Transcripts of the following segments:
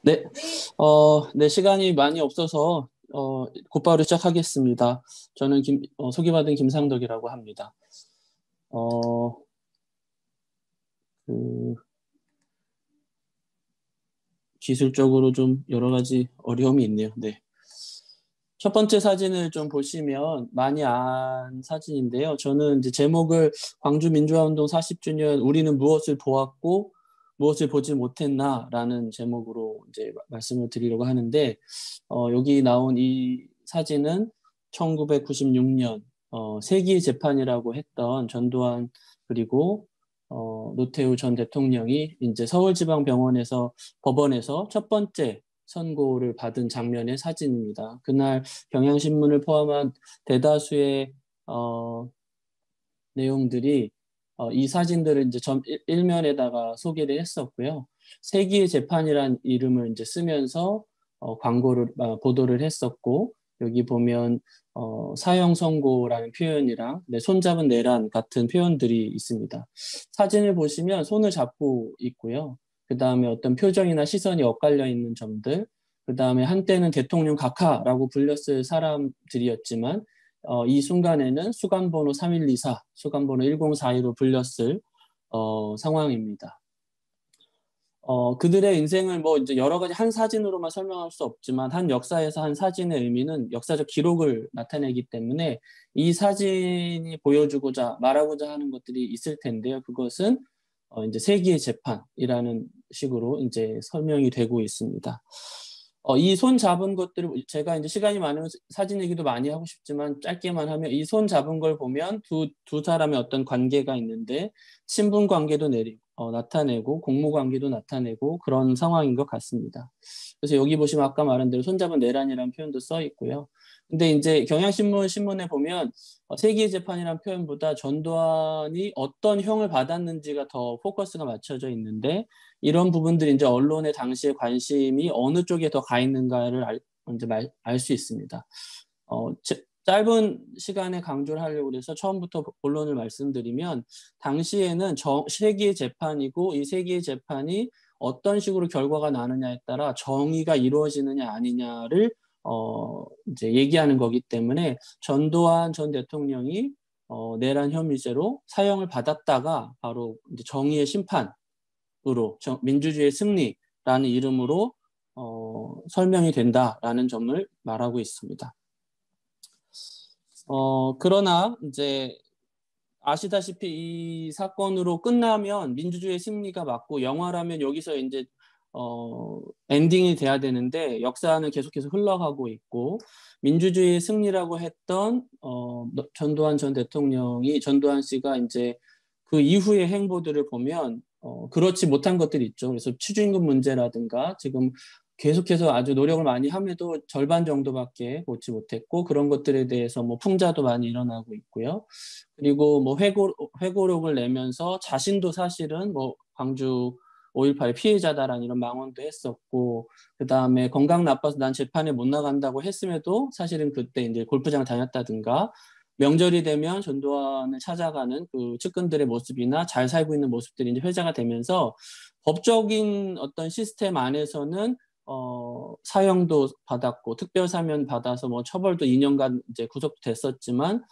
네, 네, 시간이 많이 없어서 곧바로 시작하겠습니다. 저는 소개받은 김상덕이라고 합니다. 어, 그, 기술적으로 좀 여러 가지 어려움이 있네요. 네. 첫 번째 사진을 좀 보시면 많이 안 사진인데요. 저는 이제 제목을 광주 민주화운동 40주년 우리는 무엇을 보았고 무엇을 보지 못했나라는 제목으로 이제 말씀을 드리려고 하는데 여기 나온 이 사진은 1996년 세기 재판이라고 했던 전두환 그리고 노태우 전 대통령이 이제 서울지방병원에서 법원에서 첫 번째 선고를 받은 장면의 사진입니다. 그날 경향신문을 포함한 대다수의 어, 내용들이 이 사진들을 이제 일면에다가 소개를 했었고요. 세기의 재판이란 이름을 이제 쓰면서 보도를 했었고, 여기 보면 사형 선고라는 표현이랑 손잡은 내란 같은 표현들이 있습니다. 사진을 보시면 손을 잡고 있고요. 그 다음에 어떤 표정이나 시선이 엇갈려 있는 점들, 그 다음에 한때는 대통령 각하라고 불렸을 사람들이었지만 이 순간에는 수감번호 3124, 수감번호 1042로 불렸을 상황입니다. 그들의 인생을 뭐 이제 여러 가지 한 사진으로만 설명할 수 없지만 한 역사에서 한 사진의 의미는 역사적 기록을 나타내기 때문에 이 사진이 보여주고자 말하고자 하는 것들이 있을 텐데요. 그것은 이제 세기의 재판이라는 식으로 이제 설명이 되고 있습니다. 이 손 잡은 것들을 제가 이제 시간이 많으면 사진 얘기도 많이 하고 싶지만 짧게만 하면 이 손 잡은 걸 보면 두 사람의 어떤 관계가 있는데 친분 관계도 나타내고 공모 관계도 나타내고 그런 상황인 것 같습니다. 그래서 여기 보시면 아까 말한 대로 손잡은 내란이라는 표현도 써 있고요. 근데 이제 신문에 보면 세기의 재판이라는 표현보다 전두환이 어떤 형을 받았는지가 더 포커스가 맞춰져 있는데 이런 부분들이 이제 언론의 당시의 관심이 어느 쪽에 더 가 있는가를 알 수 있습니다. 짧은 시간에 강조를 하려고 해서 처음부터 본론을 말씀드리면 당시에는 세기의 재판이고 이 세기의 재판이 어떤 식으로 결과가 나느냐에 따라 정의가 이루어지느냐 아니냐를 이제 얘기하는 거기 때문에 전두환 전 대통령이 내란 혐의죄로 사형을 받았다가 바로 이제 정의의 심판으로 민주주의의 승리라는 이름으로 설명이 된다라는 점을 말하고 있습니다. 그러나 이제 아시다시피 이 사건으로 끝나면 민주주의의 승리가 맞고 영화라면 여기서 이제 엔딩이 돼야 되는데 역사는 계속해서 흘러가고 있고 민주주의의 승리라고 했던 전두환 씨가 이제 그 이후의 행보들을 보면 그렇지 못한 것들이 있죠. 그래서 추징금 문제라든가 지금 계속해서 아주 노력을 많이 함에도 절반 정도밖에 보지 못했고 그런 것들에 대해서 뭐 풍자도 많이 일어나고 있고요. 그리고 뭐 회고록을 내면서 자신도 사실은 뭐 광주 5.18 피해자다라는 이런 망언도 했었고 그 다음에 건강 나빠서 난 재판에 못 나간다고 했음에도 사실은 그때 이제 골프장 다녔다든가 명절이 되면 전두환을 찾아가는 그 측근들의 모습이나 잘 살고 있는 모습들이 이제 회자가 되면서 법적인 어떤 시스템 안에서는 사형도 받았고 특별 사면 받아서 뭐 처벌도 2년간 이제 구속됐었지만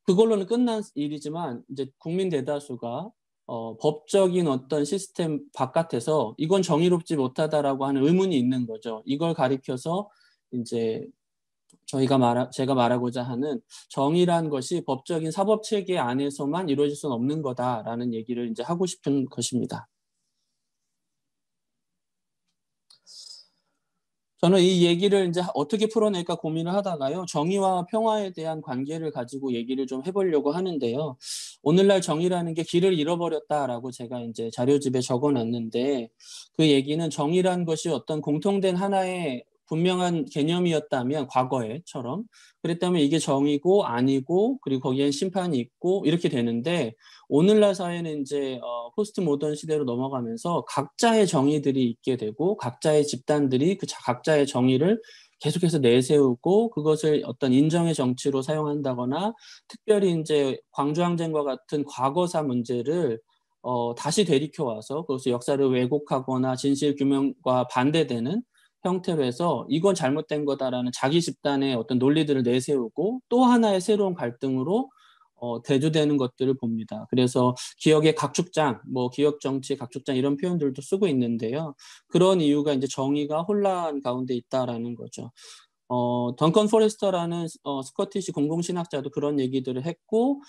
그걸로는 끝난 일이지만 이제 국민 대다수가 법적인 어떤 시스템 바깥에서 이건 정의롭지 못하다라고 하는 의문이 있는 거죠. 이걸 가리켜서 이제 제가 말하고자 하는 정의란 것이 법적인 사법 체계 안에서만 이루어질 수는 없는 거다라는 얘기를 이제 하고 싶은 것입니다. 저는 이 얘기를 이제 어떻게 풀어낼까 고민을 하다가요. 정의와 평화에 대한 관계를 가지고 얘기를 좀 해보려고 하는데요. 오늘날 정의라는 게 길을 잃어버렸다라고 제가 이제 자료집에 적어놨는데 그 얘기는 정의란 것이 어떤 공통된 하나의 분명한 개념이었다면 과거에처럼 그랬다면 이게 정의고 아니고 그리고 거기엔 심판이 있고 이렇게 되는데 오늘날 사회는 이제 포스트 모던 시대로 넘어가면서 각자의 정의들이 있게 되고 각자의 집단들이 그 각자의 정의를 계속해서 내세우고 그것을 어떤 인정의 정치로 사용한다거나 특별히 이제 광주항쟁과 같은 과거사 문제를 다시 되리켜 와서 그것을 역사를 왜곡하거나 진실 규명과 반대되는 형태로 해서 이건 잘못된 거다라는 자기 집단의 어떤 논리들을 내세우고 또 하나의 새로운 갈등으로 대두되는 것들을 봅니다. 그래서 기억의 각축장, 뭐 기억 정치 각축장 이런 표현들도 쓰고 있는데요. 그런 이유가 이제 정의가 혼란 가운데 있다라는 거죠. 던컨 포레스터라는 스코티시 공공신학자도 그런 얘기들을 했고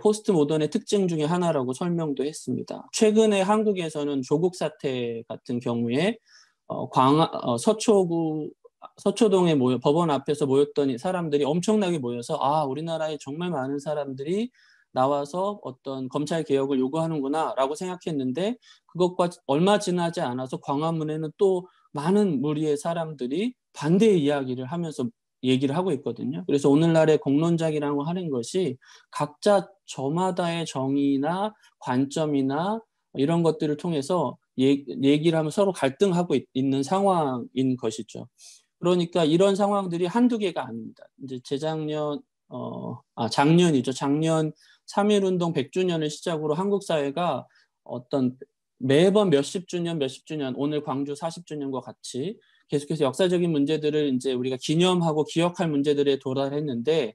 포스트 모던의 특징 중에 하나라고 설명도 했습니다. 최근에 한국에서는 조국 사태 같은 경우에 서초동에 법원 앞에서 모였던 사람들이 엄청나게 모여서 우리나라에 정말 많은 사람들이 나와서 어떤 검찰 개혁을 요구하는구나라고 생각했는데 그것과 얼마 지나지 않아서 광화문에는 또 많은 무리의 사람들이 반대의 이야기를 하면서 얘기를 하고 있거든요. 그래서 오늘날의 공론장이라고 하는 것이 각자 저마다의 정의나 관점이나 이런 것들을 통해서 얘기를 하면 서로 갈등하고 있는 상황인 것이죠. 그러니까 이런 상황들이 한두 개가 아닙니다. 이제 작년이죠. 작년 3.1운동 100주년을 시작으로 한국 사회가 어떤 매번 몇십 주년, 오늘 광주 40주년과 같이 계속해서 역사적인 문제들을 이제 우리가 기념하고 기억할 문제들에 도달했는데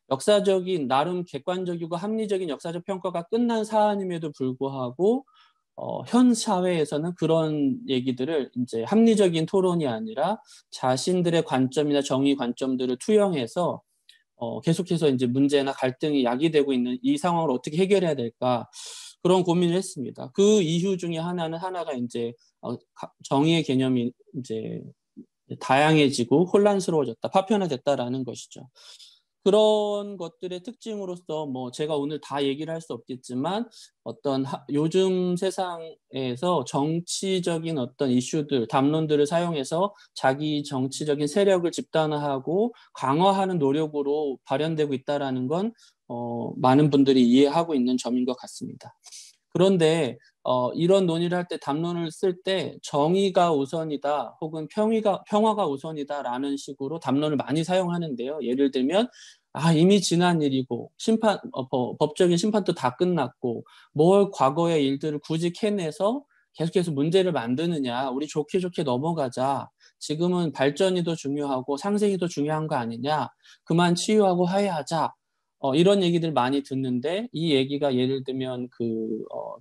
역사적인 나름 객관적이고 합리적인 역사적 평가가 끝난 사안임에도 불구하고 현 사회에서는 그런 얘기들을 이제 합리적인 토론이 아니라 자신들의 관점이나 정의 관점들을 투영해서 계속해서 이제 문제나 갈등이 야기되고 있는 이 상황을 어떻게 해결해야 될까 그런 고민을 했습니다. 그 이유 중에 하나가 이제 정의의 개념이 이제 다양해지고 혼란스러워졌다, 파편화됐다라는 것이죠. 그런 것들의 특징으로서 뭐 제가 오늘 다 얘기를 할 수 없겠지만 어떤 요즘 세상에서 정치적인 어떤 이슈들, 담론들을 사용해서 자기 정치적인 세력을 집단화하고 강화하는 노력으로 발현되고 있다라는 건 많은 분들이 이해하고 있는 점인 것 같습니다. 그런데 이런 논의를 할 때 담론을 쓸 때 정의가 우선이다 혹은 평화가 우선이다라는 식으로 담론을 많이 사용하는데요. 예를 들면 이미 지난 일이고 법적인 심판도 다 끝났고 뭘 과거의 일들을 굳이 캐내서 계속해서 문제를 만드느냐. 우리 좋게 넘어가자. 지금은 발전이 더 중요하고 상생이 더 중요한 거 아니냐. 그만 치유하고 화해하자. 이런 얘기들 많이 듣는데 이 얘기가 예를 들면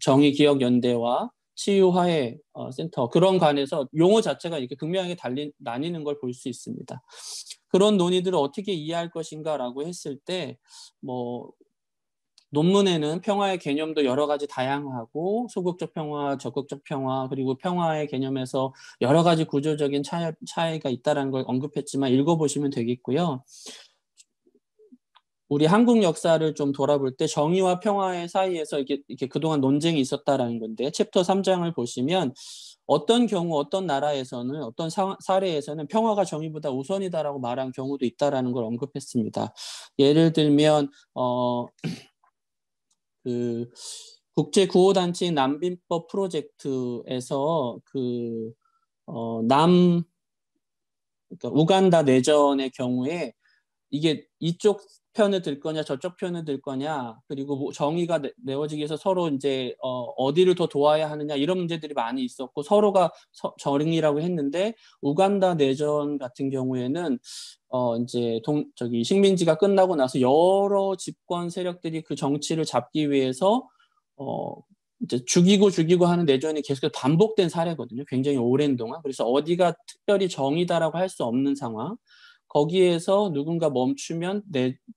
정의기억연대와 치유화해 센터 그런 관해서 용어 자체가 이렇게 극명하게 나뉘는 걸 볼 수 있습니다. 그런 논의들을 어떻게 이해할 것인가라고 했을 때 뭐 논문에는 평화의 개념도 여러 가지 다양하고 소극적 평화, 적극적 평화 그리고 평화의 개념에서 여러 가지 구조적인 차이가 있다는 걸 언급했지만 읽어보시면 되겠고요. 우리 한국 역사를 좀 돌아볼 때 정의와 평화의 사이에서 이렇게 그동안 논쟁이 있었다라는 건데 챕터 3장을 보시면 어떤 경우 어떤 나라에서는 어떤 사례에서는 평화가 정의보다 우선이다라고 말한 경우도 있다라는 걸 언급했습니다. 예를 들면 그 국제구호단체인 난민법 프로젝트에서 그러니까 우간다 내전의 경우에 이게 이쪽 편을 들 거냐 저쪽 편을 들 거냐 그리고 뭐 정의가 내어지기 위해서 서로 이제 어디를 더 도와야 하느냐 이런 문제들이 많이 있었고 서로가 정의라고 했는데 우간다 내전 같은 경우에는 이제 식민지가 끝나고 나서 여러 집권 세력들이 그 정치를 잡기 위해서 이제 죽이고 하는 내전이 계속 반복된 사례거든요. 굉장히 오랜 동안. 그래서 어디가 특별히 정의다라고 할 수 없는 상황. 거기에서 누군가 멈추면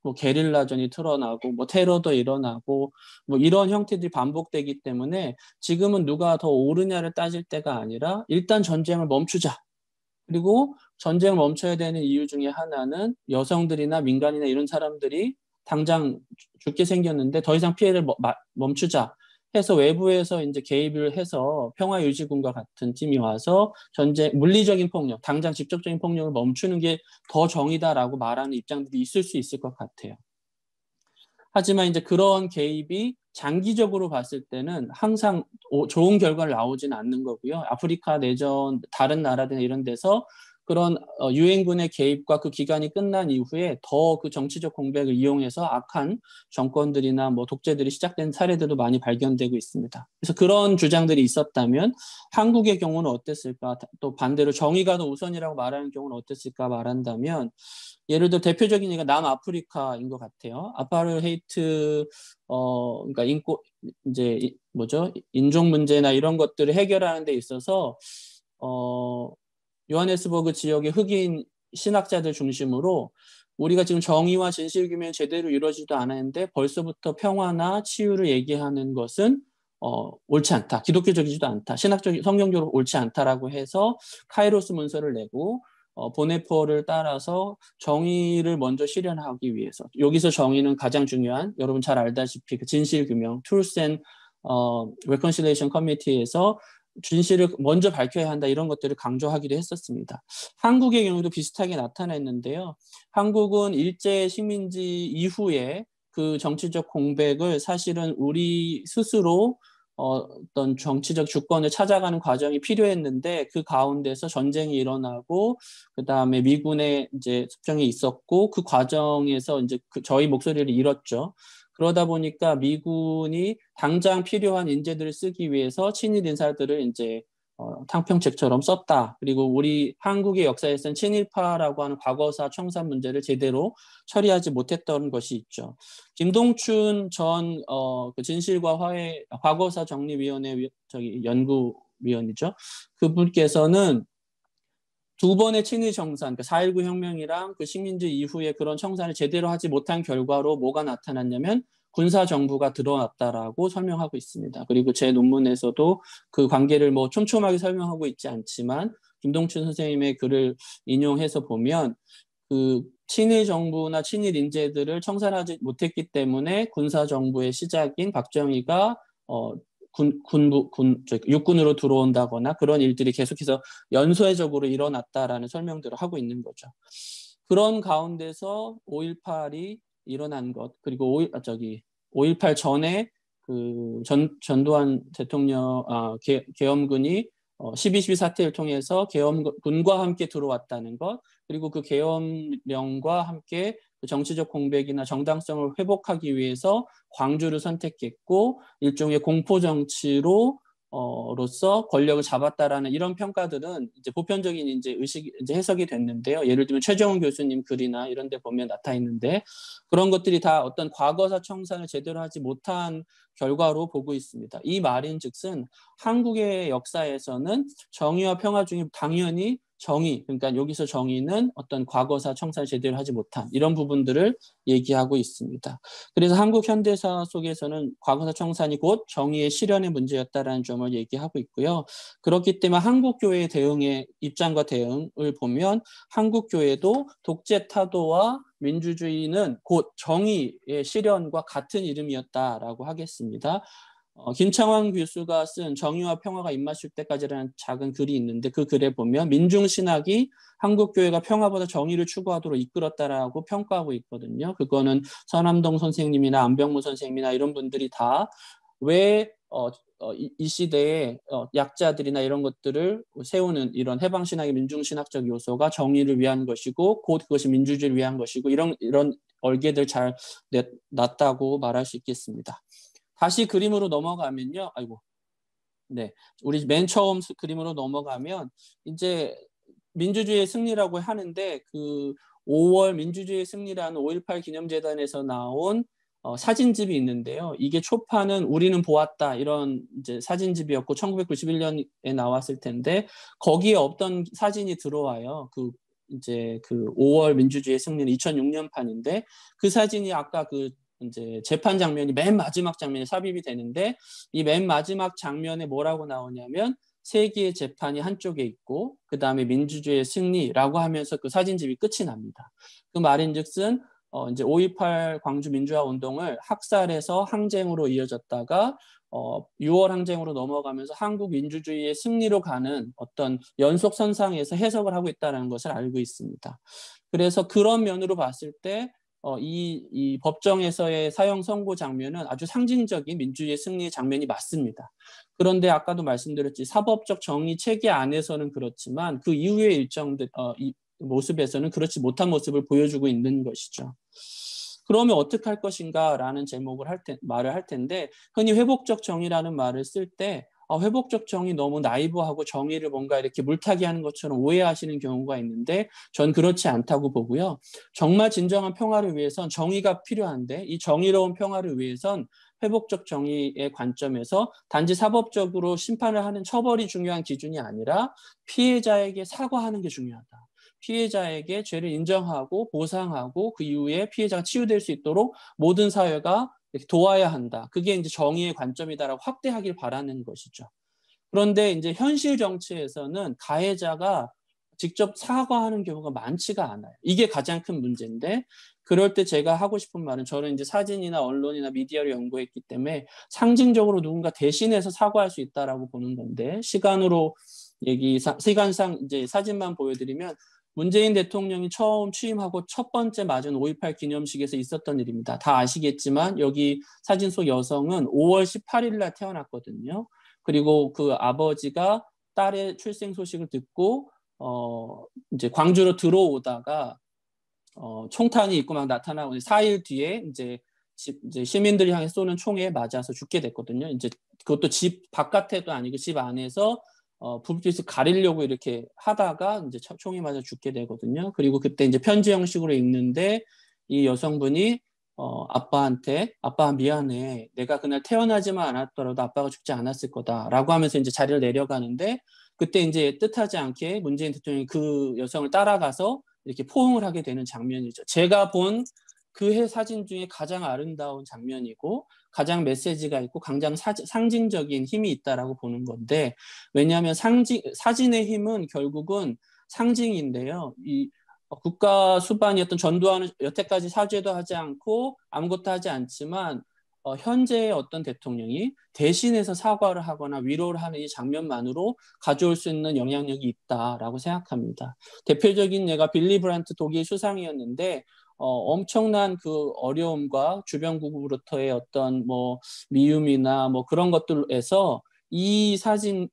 뭐 게릴라전이 드러나고 뭐 테러도 일어나고 뭐 이런 형태들이 반복되기 때문에 지금은 누가 더 옳으냐를 따질 때가 아니라 일단 전쟁을 멈추자. 그리고 전쟁을 멈춰야 되는 이유 중에 하나는 여성들이나 민간이나 이런 사람들이 당장 죽게 생겼는데 더 이상 피해를 멈추자 해서 외부에서 이제 개입을 해서 평화유지군과 같은 팀이 와서 물리적인 폭력, 당장 직접적인 폭력을 멈추는 게 더 정의다라고 말하는 입장들이 있을 수 있을 것 같아요. 하지만 이제 그런 개입이 장기적으로 봤을 때는 항상 좋은 결과를 나오지는 않는 거고요. 아프리카 내전, 다른 나라들 이런 데서 그런 유엔군의 개입과 그 기간이 끝난 이후에 더 그 정치적 공백을 이용해서 악한 정권들이나 뭐 독재들이 시작된 사례들도 많이 발견되고 있습니다. 그래서 그런 주장들이 있었다면 한국의 경우는 어땠을까? 또 반대로 정의가 더 우선이라고 말하는 경우는 어땠을까 말한다면 예를 들어 대표적인 예가 남아프리카인 것 같아요. 아파르헤이트 그러니까 이제 뭐죠? 인종 문제나 이런 것들을 해결하는 데 있어서 요하네스버그 지역의 흑인 신학자들 중심으로 우리가 지금 정의와 진실 규명이 제대로 이루어지지도 않았는데 벌써부터 평화나 치유를 얘기하는 것은 옳지 않다. 기독교적이지도 않다. 신학적 성경적으로 옳지 않다라고 해서 카이로스 문서를 내고 보네포를 따라서 정의를 먼저 실현하기 위해서 여기서 정의는 가장 중요한 여러분 잘 알다시피 그 진실 규명, Truth and Reconciliation Committee에서 진실을 먼저 밝혀야 한다 이런 것들을 강조하기도 했었습니다. 한국의 경우도 비슷하게 나타났는데요. 한국은 일제 식민지 이후에 그 정치적 공백을 사실은 우리 스스로 어떤 정치적 주권을 찾아가는 과정이 필요했는데 그 가운데서 전쟁이 일어나고 그 다음에 미군의 이제 습정이 있었고 그 과정에서 이제 저희 목소리를 잃었죠. 그러다 보니까 미군이 당장 필요한 인재들을 쓰기 위해서 친일 인사들을 이제 탕평책처럼 썼다. 그리고 우리 한국의 역사에서는 친일파라고 하는 과거사 청산 문제를 제대로 처리하지 못했던 것이 있죠. 김동춘 전 그 진실과 화해 과거사 정리위원회 연구위원이죠. 그분께서는 두 번의 친일 청산, 그 4.19 혁명이랑 그 식민지 이후에 그런 청산을 제대로 하지 못한 결과로 뭐가 나타났냐면 군사 정부가 드러났다라고 설명하고 있습니다. 그리고 제 논문에서도 그 관계를 뭐 촘촘하게 설명하고 있지 않지만 김동춘 선생님의 글을 인용해서 보면 그 친일 정부나 친일 인재들을 청산하지 못했기 때문에 군사 정부의 시작인 박정희가 육군으로 들어온다거나 그런 일들이 계속해서 연쇄적으로 일어났다라는 설명들을 하고 있는 거죠. 그런 가운데서 5.18이 일어난 것, 그리고 5.18 전에 그 전두환 대통령, 계엄군이 12.12 사태를 통해서 계엄군과 함께 들어왔다는 것, 그리고 그 계엄령과 함께 정치적 공백이나 정당성을 회복하기 위해서 광주를 선택했고 일종의 공포 정치로 로서 권력을 잡았다라는 이런 평가들은 이제 보편적인 이제 이제 해석이 됐는데요. 예를 들면 최정훈 교수님 글이나 이런 데 보면 나타 있는데 그런 것들이 다 어떤 과거사 청산을 제대로 하지 못한 결과로 보고 있습니다. 이 말인즉슨 한국의 역사에서는 정의와 평화 중에 당연히 정의, 그러니까 여기서 정의는 어떤 과거사 청산을 제대로 하지 못한 이런 부분들을 얘기하고 있습니다. 그래서 한국 현대사 속에서는 과거사 청산이 곧 정의의 실현의 문제였다라는 점을 얘기하고 있고요. 그렇기 때문에 한국교회의 대응의 입장과 대응을 보면 한국교회도 독재 타도와 민주주의는 곧 정의의 실현과 같은 이름이었다라고 하겠습니다. 김창완 교수가 쓴 정의와 평화가 입맞출 때까지라는 작은 글이 있는데 그 글에 보면 민중신학이 한국교회가 평화보다 정의를 추구하도록 이끌었다라고 평가하고 있거든요. 그거는 서남동 선생님이나 안병무 선생님이나 이런 분들이 다 왜 이 시대에 약자들이나 이런 것들을 세우는 이런 해방신학의 민중신학적 요소가 정의를 위한 것이고 곧 그것이 민주주의를 위한 것이고 이런 얼개들 잘 놨다고 말할 수 있겠습니다. 다시 그림으로 넘어가면요. 네. 우리 맨 처음 그림으로 넘어가면 이제 민주주의의 승리라고 하는데 그 5월 민주주의의 승리라는 5.18 기념재단에서 나온 사진집이 있는데요. 이게 초판은 우리는 보았다 이런 이제 사진집이었고 1991년에 나왔을 텐데 거기에 없던 사진이 들어와요. 이제 그 5월 민주주의의 승리는 2006년 판인데 그 사진이 아까 그 이제 재판 장면이 맨 마지막 장면에 삽입이 되는데 이 맨 마지막 장면에 뭐라고 나오냐면 세계의 재판이 한쪽에 있고 그 다음에 민주주의의 승리라고 하면서 그 사진집이 끝이 납니다. 그 말인즉슨 이제 5.18 광주 민주화 운동을 학살에서 항쟁으로 이어졌다가 6월 항쟁으로 넘어가면서 한국 민주주의의 승리로 가는 어떤 연속선상에서 해석을 하고 있다는 것을 알고 있습니다. 그래서 그런 면으로 봤을 때 이 법정에서의 사형 선고 장면은 아주 상징적인 민주주의 승리의 장면이 맞습니다. 그런데 아까도 말씀드렸지 사법적 정의 체계 안에서는 그렇지만 그 이후의 이 모습에서는 그렇지 못한 모습을 보여주고 있는 것이죠. 그러면 어떻게 할 것인가라는 말을 할 텐데 흔히 회복적 정의라는 말을 쓸 때 회복적 정의 너무 나이브하고 정의를 뭔가 이렇게 물타기 하는 것처럼 오해하시는 경우가 있는데 전 그렇지 않다고 보고요. 정말 진정한 평화를 위해선 정의가 필요한데 이 정의로운 평화를 위해선 회복적 정의의 관점에서 단지 사법적으로 심판을 하는 처벌이 중요한 기준이 아니라 피해자에게 사과하는 게 중요하다. 피해자에게 죄를 인정하고 보상하고 그 이후에 피해자가 치유될 수 있도록 모든 사회가 이렇게 도와야 한다. 그게 이제 정의의 관점이다라고 확대하길 바라는 것이죠. 그런데 이제 현실 정치에서는 가해자가 직접 사과하는 경우가 많지가 않아요. 이게 가장 큰 문제인데 그럴 때 제가 하고 싶은 말은 저는 이제 사진이나 언론이나 미디어를 연구했기 때문에 상징적으로 누군가 대신해서 사과할 수 있다라고 보는 건데 시간상 이제 사진만 보여드리면 문재인 대통령이 처음 취임하고 첫 번째 맞은 5.18 기념식에서 있었던 일입니다. 다 아시겠지만 여기 사진 속 여성은 5월 18일 날 태어났거든요. 그리고 그 아버지가 딸의 출생 소식을 듣고 이제 광주로 들어오다가 총탄이 있고 막 나타나고 4일 뒤에 이제 시민들이 향해 쏘는 총에 맞아서 죽게 됐거든요. 이제 그것도 집 바깥에도 아니고 집 안에서 불빛을 가리려고 이렇게 하다가 이제 총에 맞아 죽게 되거든요. 그리고 그때 이제 편지 형식으로 읽는데 이 여성분이 아빠한테 아빠 미안해. 내가 그날 태어나지만 않았더라도 아빠가 죽지 않았을 거다라고 하면서 이제 자리를 내려가는데 그때 이제 뜻하지 않게 문재인 대통령이 그 여성을 따라가서 이렇게 포옹을 하게 되는 장면이죠. 제가 본 그 해 사진 중에 가장 아름다운 장면이고 가장 메시지가 있고 가장 상징적인 힘이 있다라고 보는 건데 왜냐하면 사진의 힘은 결국은 상징인데요. 이 국가 수반이었던 전두환은 여태까지 사죄도 하지 않고 아무것도 하지 않지만 현재의 어떤 대통령이 대신해서 사과를 하거나 위로를 하는 이 장면만으로 가져올 수 있는 영향력이 있다라고 생각합니다. 대표적인 예가 빌리 브란트 독일 수상이었는데 엄청난 그 어려움과 주변국으로부터의 어떤 뭐 미움이나 뭐 그런 것들에서 이 사진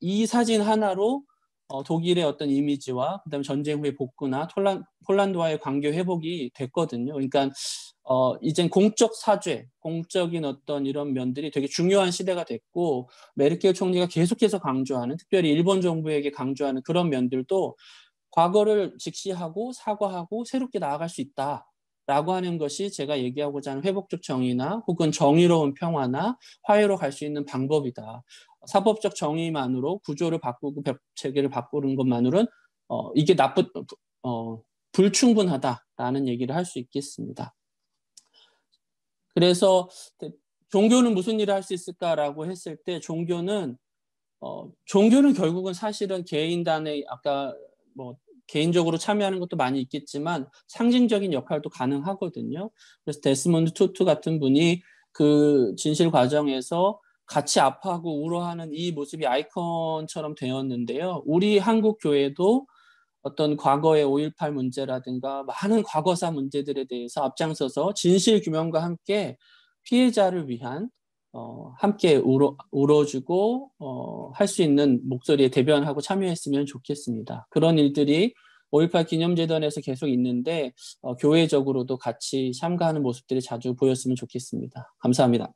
하나로 독일의 어떤 이미지와 그다음에 전쟁 후의 복구나 폴란드와의 관계 회복이 됐거든요. 그러니까 이젠 공적 사죄, 공적인 어떤 이런 면들이 되게 중요한 시대가 됐고 메르켈 총리가 계속해서 강조하는 특별히 일본 정부에게 강조하는 그런 면들도 과거를 직시하고 사과하고 새롭게 나아갈 수 있다라고 하는 것이 제가 얘기하고자 하는 회복적 정의나 혹은 정의로운 평화나 화해로 갈 수 있는 방법이다. 사법적 정의만으로 구조를 바꾸고 체계를 바꾸는 것만으로는 이게 불충분하다라는 얘기를 할 수 있겠습니다. 그래서 종교는 무슨 일을 할 수 있을까라고 했을 때 종교는 결국은 사실은 개인단의 아까 뭐 개인적으로 참여하는 것도 많이 있겠지만 상징적인 역할도 가능하거든요. 그래서 데스몬드 투투 같은 분이 그 진실 과정에서 같이 아파하고 울어하는 이 모습이 아이콘처럼 되었는데요. 우리 한국 교회도 어떤 과거의 5.18 문제라든가 많은 과거사 문제들에 대해서 앞장서서 진실 규명과 함께 피해자를 위한 함께 울어주고 할 수 있는 목소리에 대변하고 참여했으면 좋겠습니다. 그런 일들이 5.18 기념재단에서 계속 있는데 교회적으로도 같이 참가하는 모습들이 자주 보였으면 좋겠습니다. 감사합니다.